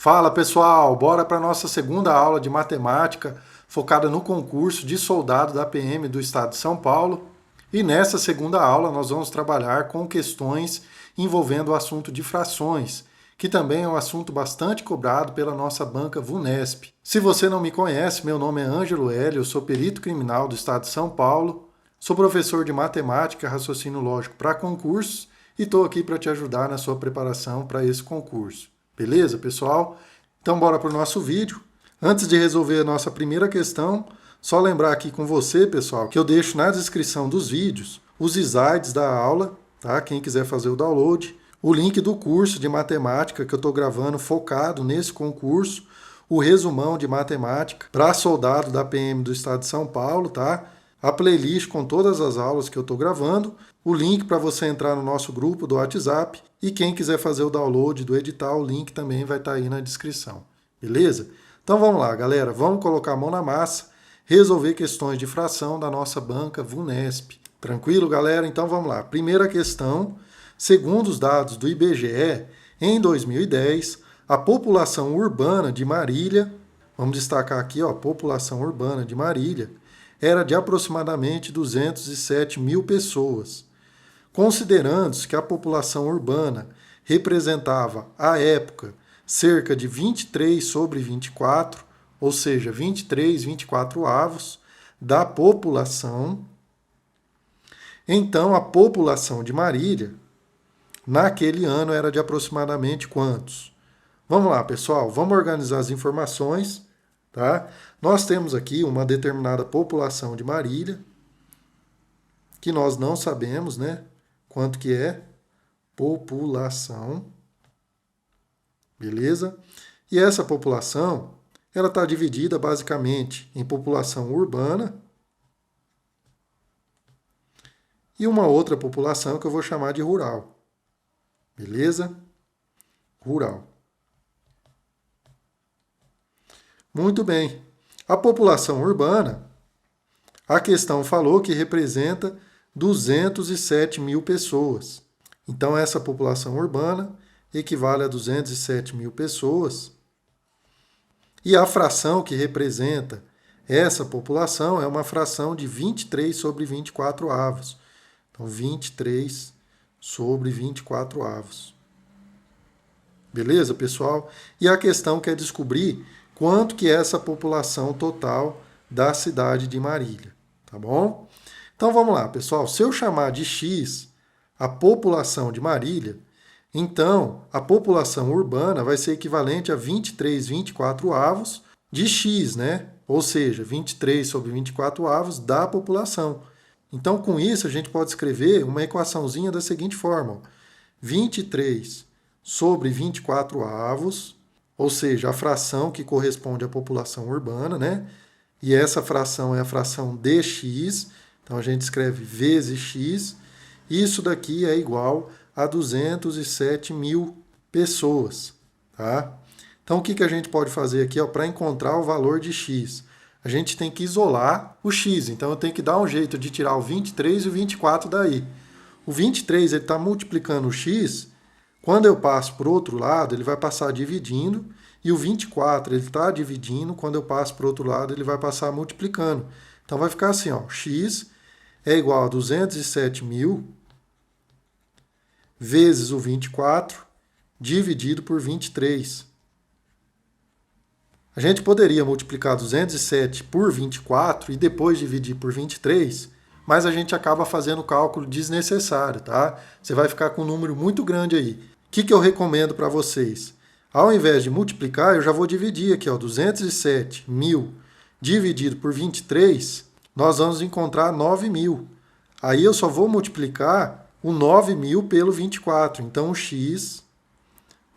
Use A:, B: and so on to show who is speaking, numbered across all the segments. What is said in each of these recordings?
A: Fala pessoal, bora para a nossa segunda aula de matemática focada no concurso de soldado da PM do estado de São Paulo. E nessa segunda aula nós vamos trabalhar com questões envolvendo o assunto de frações, que também é um assunto bastante cobrado pela nossa banca VUNESP. Se você não me conhece, meu nome é Ângelo Hélio, eu sou perito criminal do estado de São Paulo, sou professor de matemática e raciocínio lógico para concursos e estou aqui para te ajudar na sua preparação para esse concurso. Beleza, pessoal? Então, bora para o nosso vídeo. Antes de resolver a nossa primeira questão, só lembrar aqui com você, pessoal, que eu deixo na descrição dos vídeos os slides da aula, tá? Quem quiser fazer o download, o link do curso de matemática que eu estou gravando focado nesse concurso, o resumão de matemática para soldado da PM do estado de São Paulo, tá? A playlist com todas as aulas que eu estou gravando, o link para você entrar no nosso grupo do WhatsApp e quem quiser fazer o download do edital, o link também vai estar aí na descrição, beleza? Então vamos lá, galera, vamos colocar a mão na massa, resolver questões de fração da nossa banca VUNESP. Tranquilo, galera? Então vamos lá. Primeira questão, segundo os dados do IBGE, em 2010, a população urbana de Marília, vamos destacar aqui, ó, população urbana de Marília, era de aproximadamente 207 mil pessoas. Considerando-se que a população urbana representava, à época, cerca de 23 sobre 24, ou seja, 24 avos da população, então a população de Marília, naquele ano, era de aproximadamente quantos? Vamos lá, pessoal, vamos organizar as informações. Tá? Nós temos aqui uma determinada população de Marília, que nós não sabemos, né? Quanto que é população, beleza? E essa população, ela está dividida basicamente em população urbana e uma outra população que eu vou chamar de rural, beleza? Rural. Muito bem. A população urbana, a questão falou que representa 207 mil pessoas. Então, essa população urbana equivale a 207 mil pessoas. E a fração que representa essa população é uma fração de 23 sobre 24 avos. Então, 23 sobre 24 avos. Beleza, pessoal? E a questão quer descobrir quanto que é essa população total da cidade de Marília, tá bom? Então vamos lá, pessoal. Se eu chamar de X a população de Marília, então a população urbana vai ser equivalente a 23 24 avos de X, né? Ou seja, 23 sobre 24 avos da população. Então, com isso, a gente pode escrever uma equaçãozinha da seguinte forma: 23 sobre 24 avos, ou seja, a fração que corresponde à população urbana, né? E essa fração é a fração dx, então a gente escreve vezes x. Isso daqui é igual a 207 mil pessoas, tá? Então, o que a gente pode fazer aqui para encontrar o valor de x? A gente tem que isolar o x, então eu tenho que dar um jeito de tirar o 23 e o 24 daí. O 23 está multiplicando o x. Quando eu passo para o outro lado, ele vai passar dividindo, e o 24 ele está dividindo, quando eu passo para o outro lado, ele vai passar multiplicando. Então vai ficar assim, ó, x é igual a 207 mil vezes o 24 dividido por 23. A gente poderia multiplicar 207 por 24 e depois dividir por 23, mas a gente acaba fazendo cálculo desnecessário, tá? Você vai ficar com um número muito grande aí. O que eu recomendo para vocês? Ao invés de multiplicar, eu já vou dividir aqui, ó, 207 mil dividido por 23, nós vamos encontrar 9 mil. Aí eu só vou multiplicar o 9 mil pelo 24. Então, o x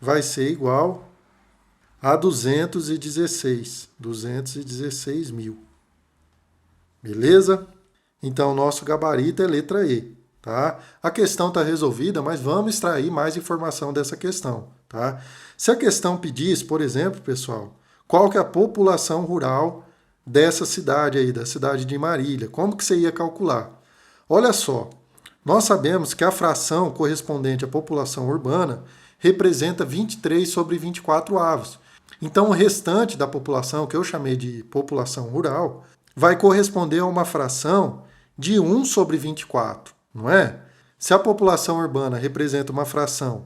A: vai ser igual a 216 mil. Beleza? Então, o nosso gabarito é letra E. Tá? A questão está resolvida, mas vamos extrair mais informação dessa questão. Tá? Se a questão pedisse, por exemplo, pessoal, qual que é a população rural dessa cidade aí, da cidade de Marília, como que você ia calcular? Olha só, nós sabemos que a fração correspondente à população urbana representa 23 sobre 24 avos. Então, o restante da população, que eu chamei de população rural, vai corresponder a uma fração de 1 sobre 24, não é? Se a população urbana representa uma fração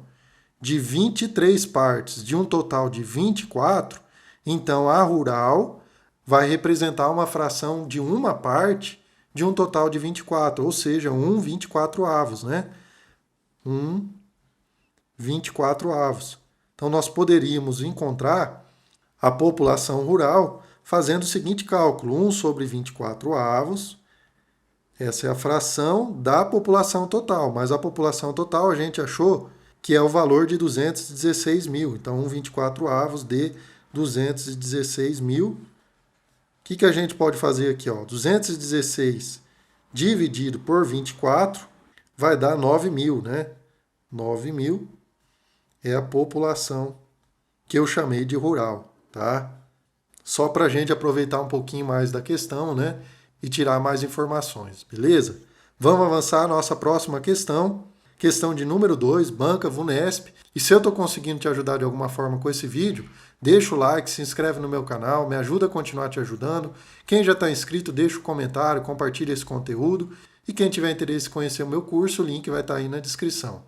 A: de 23 partes de um total de 24, então a rural vai representar uma fração de uma parte de um total de 24, ou seja, 1/24, né? 1/24. Então, nós poderíamos encontrar a população rural fazendo o seguinte cálculo: 1 sobre 24, essa é a fração da população total, mas a população total a gente achou que é o valor de 216 mil. Então, 1/24 de 216 mil. O que a gente pode fazer aqui? 216 dividido por 24 vai dar 9.000, né? 9.000 é a população que eu chamei de rural, tá? Só para a gente aproveitar um pouquinho mais da questão, né? E tirar mais informações, beleza? Vamos avançar a nossa próxima questão. Questão de número 2, Banca VUNESP. E se eu estou conseguindo te ajudar de alguma forma com esse vídeo, deixa o like, se inscreve no meu canal, me ajuda a continuar te ajudando. Quem já está inscrito, deixa o comentário, compartilha esse conteúdo. E quem tiver interesse em conhecer o meu curso, o link vai estar aí na descrição.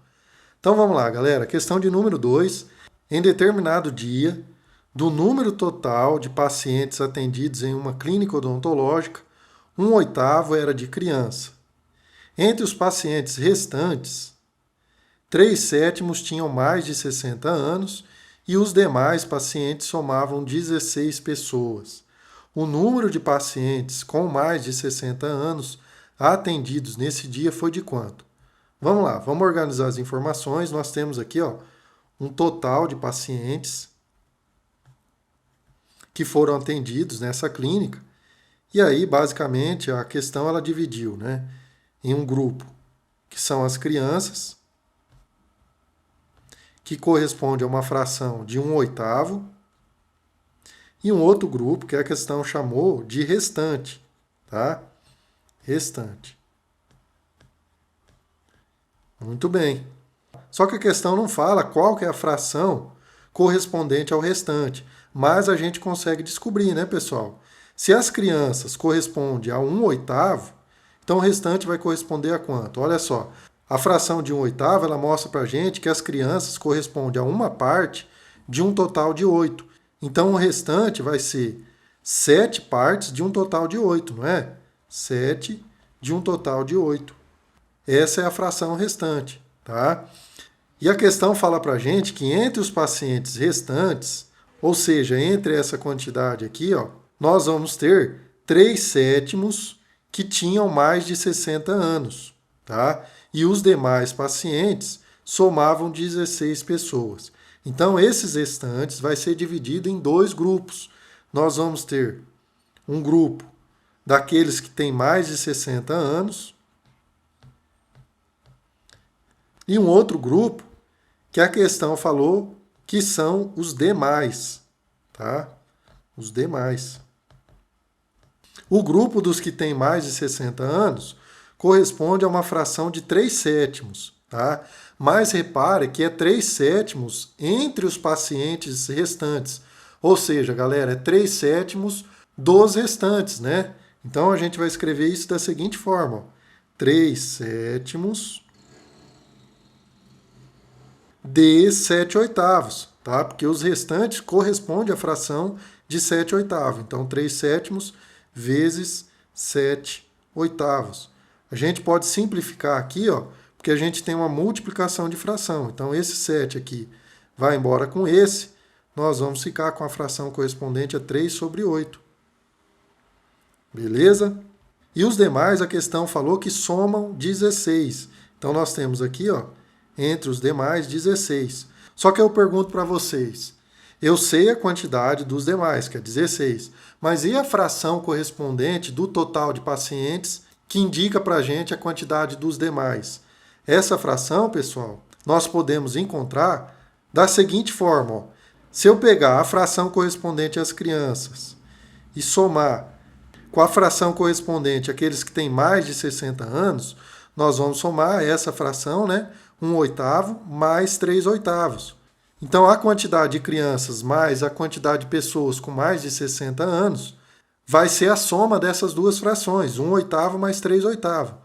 A: Então vamos lá, galera. Questão de número 2. Em determinado dia, do número total de pacientes atendidos em uma clínica odontológica, 1/8 era de criança. Entre os pacientes restantes, 3/7 tinham mais de 60 anos e os demais pacientes somavam 16 pessoas. O número de pacientes com mais de 60 anos atendidos nesse dia foi de quanto? Vamos lá, vamos organizar as informações. Nós temos aqui um total de pacientes que foram atendidos nessa clínica. E aí, basicamente, a questão ela dividiu, né, em um grupo que são as crianças, que corresponde a uma fração de 1/8, e um outro grupo que a questão chamou de restante, tá? Restante. Muito bem. Só que a questão não fala qual que é a fração correspondente ao restante, mas a gente consegue descobrir, né, pessoal? Se as crianças correspondem a 1/8, então o restante vai corresponder a quanto? Olha só, a fração de 1/8 ela mostra para a gente que as crianças correspondem a uma parte de um total de 8. Então o restante vai ser 7 partes de um total de 8, não é? 7 de um total de 8. Essa é a fração restante, tá? E a questão fala para a gente que entre os pacientes restantes, ou seja, entre essa quantidade aqui, nós vamos ter 3/7 que tinham mais de 60 anos, tá? E os demais pacientes somavam 16 pessoas. Então, esses restantes vai ser dividido em 2 grupos. Nós vamos ter um grupo daqueles que têm mais de 60 anos e um outro grupo que a questão falou que são os demais, tá? Os demais. O grupo dos que têm mais de 60 anos corresponde a uma fração de 3/7, tá? Mas repare que é 3/7 entre os pacientes restantes. Ou seja, galera, é 3/7 dos restantes, né? Então a gente vai escrever isso da seguinte forma: 3/7 de 7/8, tá? Porque os restantes correspondem à fração de 7/8. Então 3/7 vezes 7/8. A gente pode simplificar aqui, porque a gente tem uma multiplicação de fração. Então, esse 7 aqui vai embora com esse. Nós vamos ficar com a fração correspondente a 3/8. Beleza? E os demais, a questão falou que somam 16. Então, nós temos aqui, entre os demais, 16. Só que eu pergunto para vocês, eu sei a quantidade dos demais, que é 16, mas e a fração correspondente do total de pacientes que indica para a gente a quantidade dos demais? Essa fração, pessoal, nós podemos encontrar da seguinte forma. Se eu pegar a fração correspondente às crianças e somar com a fração correspondente àqueles que têm mais de 60 anos, nós vamos somar essa fração, né? 1/8 mais 3/8. Então, a quantidade de crianças mais a quantidade de pessoas com mais de 60 anos vai ser a soma dessas duas frações, 1/8 mais 3/8.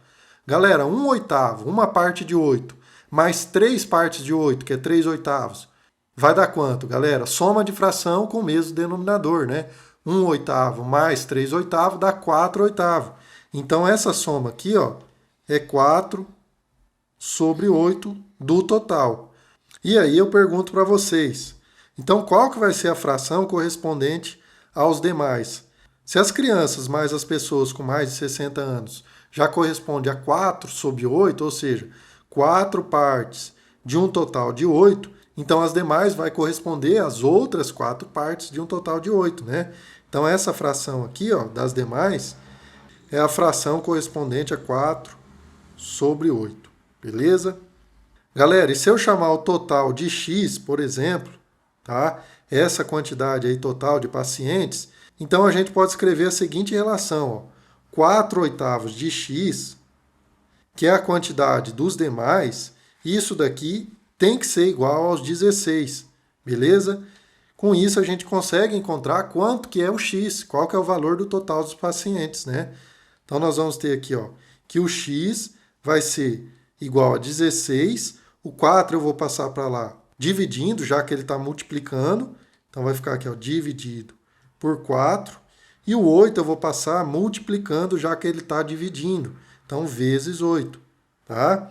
A: Galera, 1/8, uma parte de 8, mais 3 partes de 8, que é 3/8, vai dar quanto, galera? Soma de fração com o mesmo denominador, né? 1/8 mais 3/8 dá 4/8. Então, essa soma aqui, ó, é 4/8 do total. E aí eu pergunto para vocês, então qual que vai ser a fração correspondente aos demais? Se as crianças mais as pessoas com mais de 60 anos já corresponde a 4/8, ou seja, 4 partes de um total de 8, então as demais vai corresponder às outras 4 partes de um total de 8, né? Então essa fração aqui, ó, das demais, é a fração correspondente a 4/8, beleza? Galera, e se eu chamar o total de x, por exemplo, tá? Essa quantidade aí total de pacientes, então a gente pode escrever a seguinte relação, ó. 4/8 de x, que é a quantidade dos demais, isso daqui tem que ser igual aos 16, beleza? Com isso a gente consegue encontrar quanto que é o x, qual que é o valor do total dos pacientes, né? Então nós vamos ter aqui, ó, que o x vai ser igual a 16, o 4 eu vou passar para lá dividindo, já que ele está multiplicando, então vai ficar aqui, ó, dividido por 4, e o 8 eu vou passar multiplicando, já que ele está dividindo, então vezes 8, tá?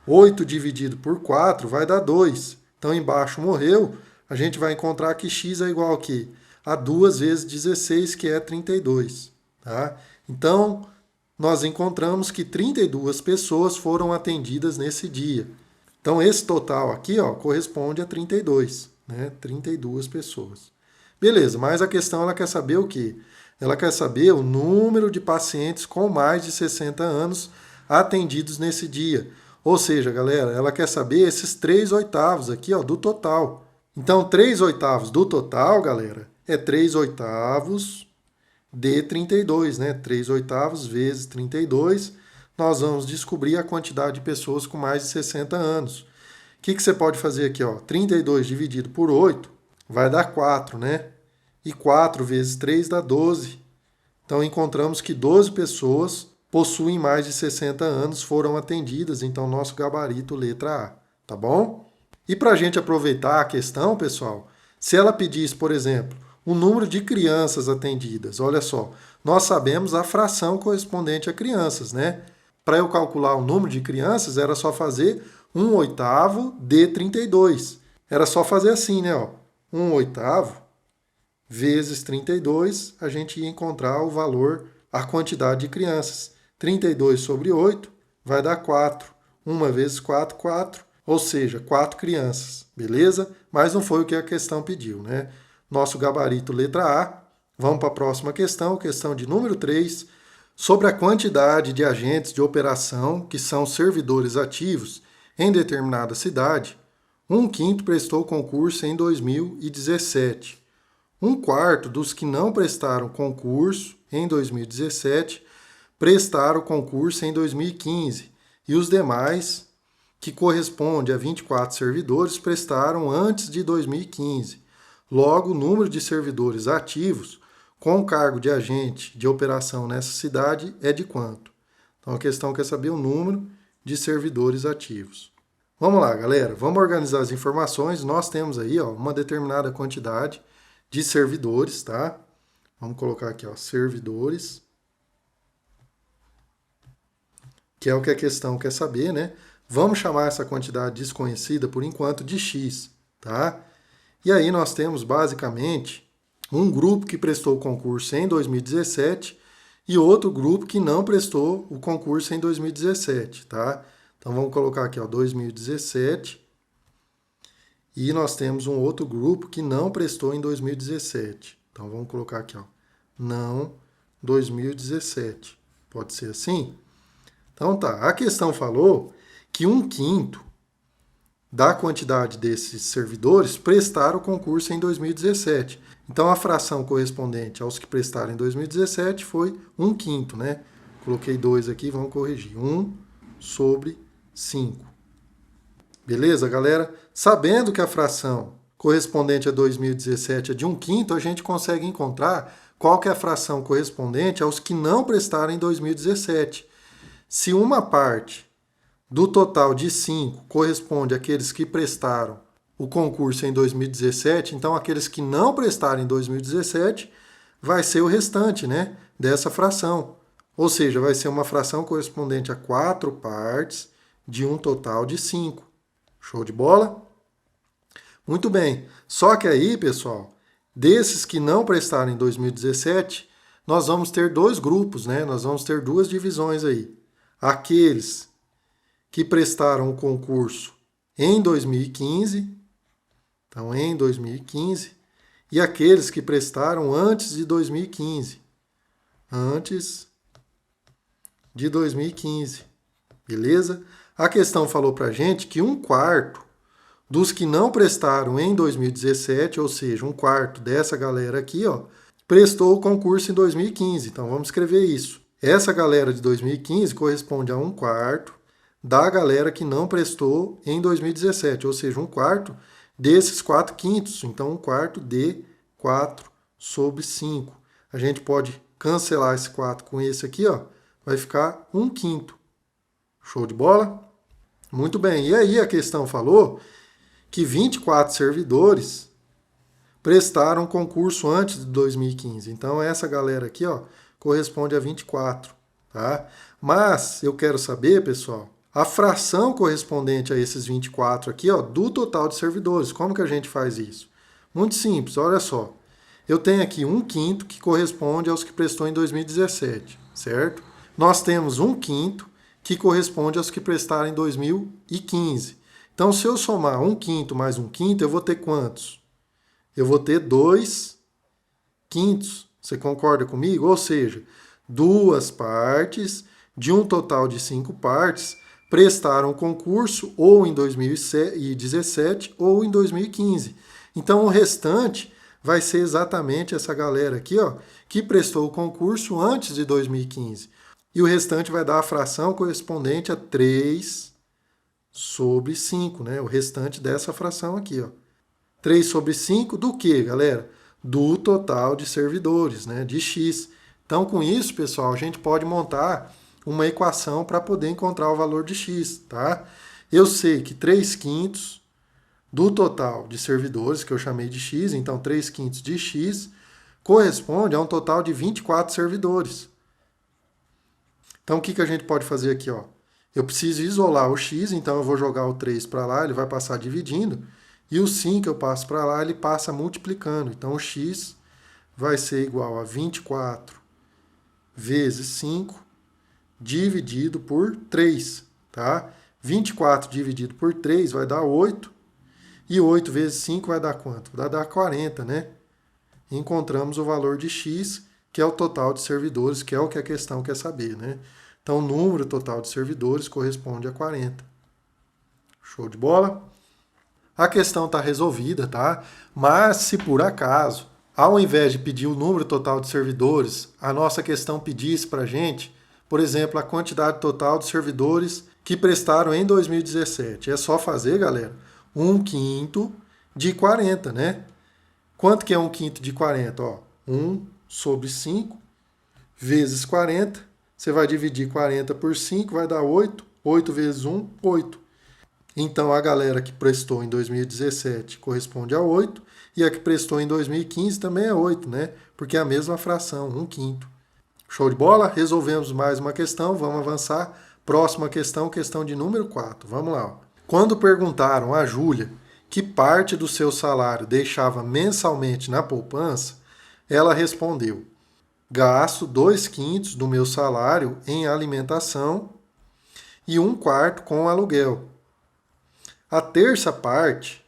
A: 8 dividido por 4 vai dar 2, então embaixo morreu, a gente vai encontrar que x é igual a quê? A 2 vezes 16, que é 32, tá? Então, nós encontramos que 32 pessoas foram atendidas nesse dia. Então, esse total aqui, ó, corresponde a 32, né? 32 pessoas. Beleza, mas a questão ela quer saber o quê? Ela quer saber o número de pacientes com mais de 60 anos atendidos nesse dia. Ou seja, galera, ela quer saber esses 3/8 aqui, ó, do total. Então, 3/8 do total, galera, é 3/8 de 32, né? 3/8 vezes 32, nós vamos descobrir a quantidade de pessoas com mais de 60 anos. O que você pode fazer aqui, ó? 32 dividido por 8 vai dar 4, né? E 4 vezes 3 dá 12. Então, encontramos que 12 pessoas possuem mais de 60 anos, foram atendidas, então nosso gabarito letra A, tá bom? E para a gente aproveitar a questão, pessoal, se ela pedisse, por exemplo, o número de crianças atendidas, olha só, nós sabemos a fração correspondente a crianças, né? Para eu calcular o número de crianças, era só fazer 1/8 de 32. Era só fazer assim, né? Ó, 1/8 vezes 32, a gente ia encontrar o valor, a quantidade de crianças. 32 sobre 8 vai dar 4. 1 vezes 4, 4. Ou seja, 4 crianças, beleza? Mas não foi o que a questão pediu, né? Nosso gabarito letra A. Vamos para a próxima questão, questão de número 3. Sobre a quantidade de agentes de operação que são servidores ativos em determinada cidade, 1/5 prestou concurso em 2017. 1/4 dos que não prestaram concurso em 2017 prestaram concurso em 2015 e os demais, que corresponde a 24 servidores, prestaram antes de 2015. Logo, o número de servidores ativos com cargo de agente de operação nessa cidade é de quanto? Então a questão quer saber o número de servidores ativos. Vamos lá, galera, vamos organizar as informações. Nós temos aí, ó, uma determinada quantidade de servidores, tá? Vamos colocar aqui, ó, servidores, que é o que a questão quer saber, né? Vamos chamar essa quantidade desconhecida, por enquanto, de x, tá? E aí nós temos, basicamente, um grupo que prestou o concurso em 2017 e outro grupo que não prestou o concurso em 2017, tá? Então vamos colocar aqui, ó, 2017. E nós temos um outro grupo que não prestou em 2017. Então vamos colocar aqui, ó, não 2017. Pode ser assim? Então tá, a questão falou que 1/5 da quantidade desses servidores prestaram o concurso em 2017. Então a fração correspondente aos que prestaram em 2017 foi 1/5, né? Coloquei 2 aqui, vamos corrigir. 1 sobre 5. Beleza, galera? Sabendo que a fração correspondente a 2017 é de 1/5, a gente consegue encontrar qual que é a fração correspondente aos que não prestaram em 2017. Se uma parte do total de 5 corresponde àqueles que prestaram o concurso em 2017, então aqueles que não prestaram em 2017 vai ser o restante, né, dessa fração. Ou seja, vai ser uma fração correspondente a 4 partes de um total de 5. Show de bola? Muito bem. Só que aí, pessoal, desses que não prestaram em 2017, nós vamos ter dois grupos, né? Nós vamos ter duas divisões aí. Aqueles que prestaram o concurso em 2015, então em 2015, e aqueles que prestaram antes de 2015. Antes de 2015. Beleza? A questão falou pra gente que 1/4 dos que não prestaram em 2017, ou seja, 1/4 dessa galera aqui, ó, prestou o concurso em 2015. Então vamos escrever isso. Essa galera de 2015 corresponde a 1/4 da galera que não prestou em 2017, ou seja, 1/4 desses 4/5. Então 1/4 de 4 sobre 5. A gente pode cancelar esse 4 com esse aqui, ó, vai ficar 1/5. Show de bola? Muito bem. E aí a questão falou que 24 servidores prestaram concurso antes de 2015. Então essa galera aqui, ó, corresponde a 24, tá? Mas eu quero saber, pessoal, a fração correspondente a esses 24 aqui, ó, do total de servidores. Como que a gente faz isso? Muito simples, olha só. Eu tenho aqui 1/5 que corresponde aos que prestou em 2017, certo? Nós temos 1/5 que corresponde aos que prestaram em 2015. Então, se eu somar 1/5 mais 1/5, eu vou ter quantos? Eu vou ter 2/5. Você concorda comigo? Ou seja, 2 partes de um total de 5 partes prestaram concurso ou em 2017 ou em 2015. Então, o restante vai ser exatamente essa galera aqui, ó, que prestou o concurso antes de 2015. E o restante vai dar a fração correspondente a 3 sobre 5, né? O restante dessa fração aqui, ó. 3 sobre 5 do que, galera? Do total de servidores, né? De x. Então, com isso, pessoal, a gente pode montar uma equação para poder encontrar o valor de x, tá? Eu sei que 3/5 do total de servidores, que eu chamei de x, então 3/5 de x, corresponde a um total de 24 servidores. Então, o que a gente pode fazer aqui, ó? Eu preciso isolar o x, então eu vou jogar o 3 para lá, ele vai passar dividindo, e o 5 eu passo para lá, ele passa multiplicando. Então, o x vai ser igual a 24 vezes 5 dividido por 3, tá? 24 dividido por 3 vai dar 8, e 8 vezes 5 vai dar quanto? Vai dar 40, né? Encontramos o valor de x, que é o total de servidores, que é o que a questão quer saber, né? Então, o número total de servidores corresponde a 40. Show de bola? A questão está resolvida, tá? Mas, se por acaso, ao invés de pedir o número total de servidores, a nossa questão pedisse para a gente, por exemplo, a quantidade total de servidores que prestaram em 2017. É só fazer, galera, 1/5 de 40, né? Quanto que é 1/5 de 40? Ó, 1 sobre 5 vezes 40. Você vai dividir 40 por 5, vai dar 8. 8 vezes 1, 8. Então, a galera que prestou em 2017 corresponde a 8, e a que prestou em 2015 também é 8, né? Porque é a mesma fração, 1/5. Show de bola? Resolvemos mais uma questão, vamos avançar. Próxima questão, questão de número 4. Vamos lá. Ó. Quando perguntaram a Júlia que parte do seu salário deixava mensalmente na poupança, ela respondeu: gasto 2/5 do meu salário em alimentação e 1/4 com aluguel. A terça parte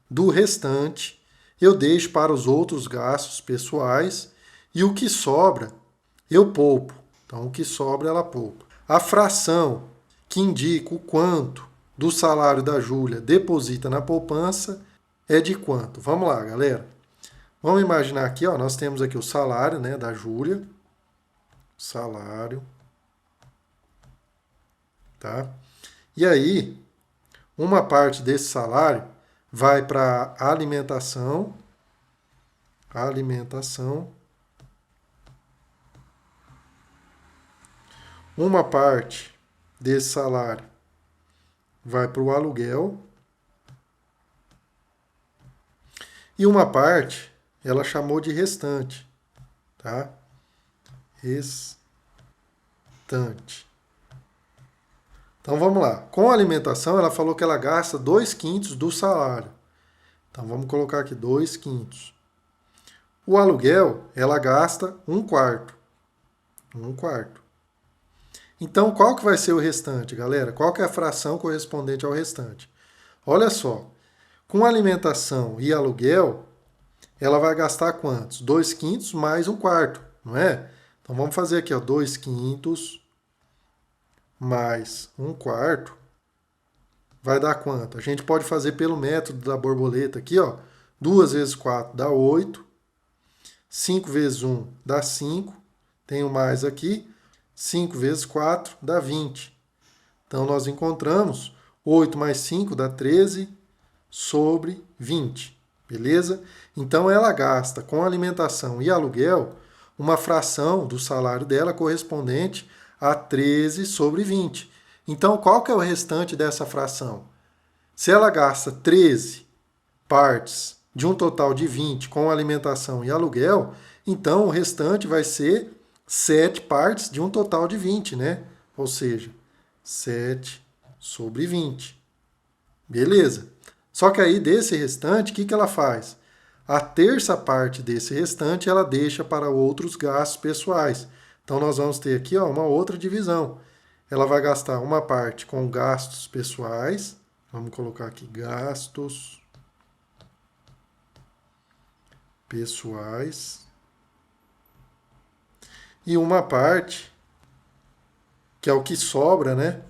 A: do restante eu deixo para os outros gastos pessoais e o que sobra eu poupo. Então, o que sobra ela poupa. A fração que indica o quanto do salário da Júlia deposita na poupança é de quanto? Vamos lá, galera. Vamos imaginar aqui, ó, nós temos aqui o salário, né, da Júlia. Salário. Tá? E aí, uma parte desse salário vai para alimentação. Alimentação. Uma parte desse salário vai para o aluguel. E uma parte ela chamou de restante, tá? Restante. Então vamos lá. Com a alimentação, ela falou que ela gasta 2/5 do salário. Então vamos colocar aqui 2/5. O aluguel, ela gasta 1/4. 1/4. Então qual que vai ser o restante, galera? Qual que é a fração correspondente ao restante? Olha só. Com alimentação e aluguel, ela vai gastar quantos? 2/5 mais 1/4, não é? Então vamos fazer aqui, ó, 2/5 mais 1/4 vai dar quanto? A gente pode fazer pelo método da borboleta aqui, ó. 2 vezes 4 dá 8. 5 vezes 1 dá 5. Tenho mais aqui. 5 vezes 4 dá 20. Então nós encontramos 8 mais 5 dá 13 sobre 20. Beleza? Então ela gasta com alimentação e aluguel uma fração do salário dela correspondente a 13 sobre 20. Então qual que é o restante dessa fração? Se ela gasta 13 partes de um total de 20 com alimentação e aluguel, então o restante vai ser 7 partes de um total de 20, né? Ou seja, 7 sobre 20. Beleza? Só que aí desse restante, o que ela faz? A terça parte desse restante ela deixa para outros gastos pessoais. Então nós vamos ter aqui, ó, uma outra divisão. Ela vai gastar uma parte com gastos pessoais. Vamos colocar aqui gastos pessoais. E uma parte, que é o que sobra, né?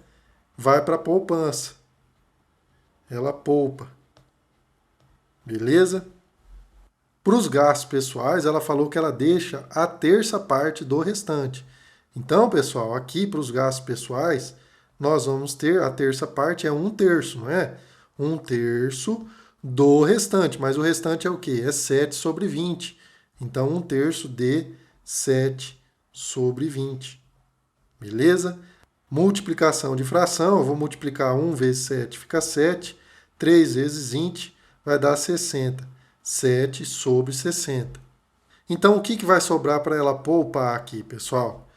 A: Vai para a poupança. Ela poupa. Beleza? Para os gastos pessoais, ela falou que ela deixa a terça parte do restante. Então, pessoal, aqui para os gastos pessoais, nós vamos ter a terça parte é 1/3, não é? 1/3 do restante. Mas o restante é o quê? É 7 sobre 20. Então, 1/3 de 7 sobre 20. Beleza? Multiplicação de fração, eu vou multiplicar 1 vezes 7, fica 7. 3 vezes 20 vai dar 60. 7 sobre 60. Então, o que vai sobrar para ela poupar aqui, pessoal?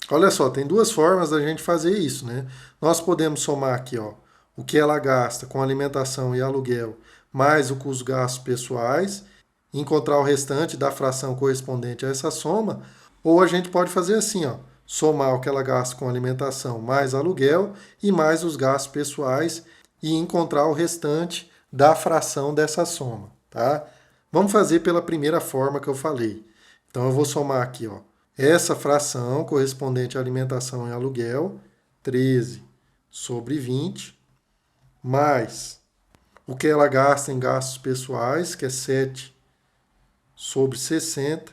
A: Olha só, tem duas formas da gente fazer isso, né? Nós podemos somar aqui, ó, o que ela gasta com alimentação e aluguel, mais os gastos pessoais, encontrar o restante da fração correspondente a essa soma, ou a gente pode fazer assim, ó, somar o que ela gasta com alimentação mais aluguel e mais os gastos pessoais e encontrar o restante da fração dessa soma, tá? Vamos fazer pela primeira forma que eu falei. Então eu vou somar aqui, ó, essa fração correspondente à alimentação e aluguel, 13 sobre 20, mais o que ela gasta em gastos pessoais, que é 7 sobre 60.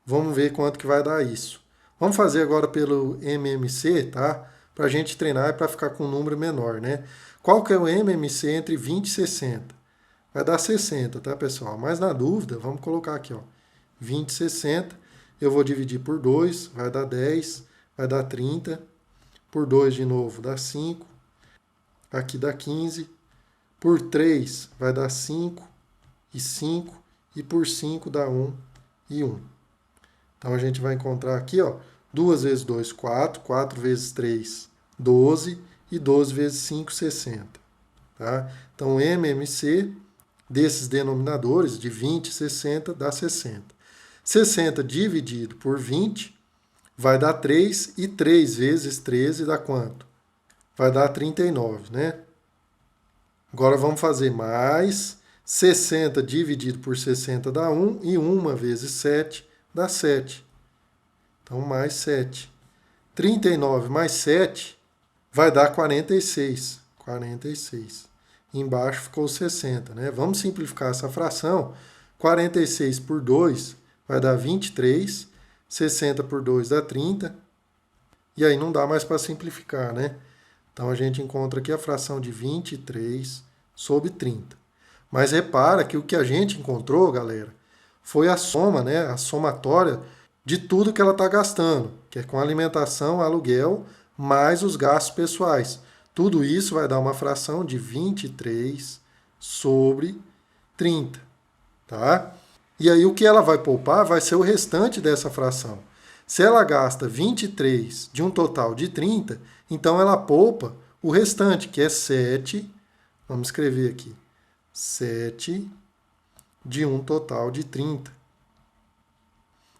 A: Vamos ver quanto que vai dar isso. Vamos fazer agora pelo MMC, tá? Para a gente treinar e para ficar com um número menor, né? Qual que é o MMC entre 20 e 60? Vai dar 60, tá, pessoal? Mas na dúvida, vamos colocar aqui, ó, 20 e 60. Eu vou dividir por 2, vai dar 10, vai dar 30. Por 2 de novo dá 5. Aqui dá 15. Por 3 vai dar 5 e 5. E por 5 dá 1 e 1. Então a gente vai encontrar aqui, ó, 2 vezes 2, 4. 4 vezes 3, 12. E 12 vezes 5, 60. Tá? Então, MMC desses denominadores, de 20 e 60, dá 60. 60 dividido por 20 vai dar 3. E 3 vezes 13 dá quanto? Vai dar 39, né? Agora vamos fazer mais. 60 dividido por 60 dá 1. E 1 vezes 7 dá 7. Então, mais 7. 39 mais 7 vai dar 46. 46. Embaixo ficou 60, né? Vamos simplificar essa fração. 46 por 2 vai dar 23. 60 por 2 dá 30. E aí não dá mais para simplificar, né? Então a gente encontra aqui a fração de 23 sobre 30. Mas repara que o que a gente encontrou, galera, foi a soma, né, a somatória de tudo que ela está gastando, que é com alimentação, aluguel, mais os gastos pessoais. Tudo isso vai dar uma fração de 23 sobre 30, tá? E aí o que ela vai poupar vai ser o restante dessa fração. Se ela gasta 23 de um total de 30, então ela poupa o restante, que é 7, vamos escrever aqui, 7 de um total de 30,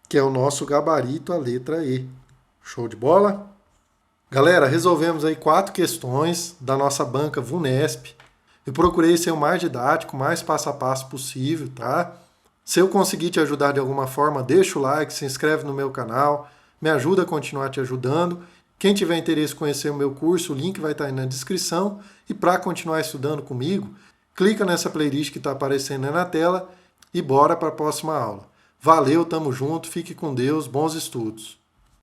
A: que é o nosso gabarito, a letra E. Show de bola? Galera, resolvemos aí 4 questões da nossa banca VUNESP. Eu procurei ser o mais didático, mais passo a passo possível, tá? Se eu conseguir te ajudar de alguma forma, deixa o like, se inscreve no meu canal, me ajuda a continuar te ajudando. Quem tiver interesse em conhecer o meu curso, o link vai estar aí na descrição. E para continuar estudando comigo, clica nessa playlist que está aparecendo aí na tela e bora para a próxima aula. Valeu, tamo junto, fique com Deus, bons estudos.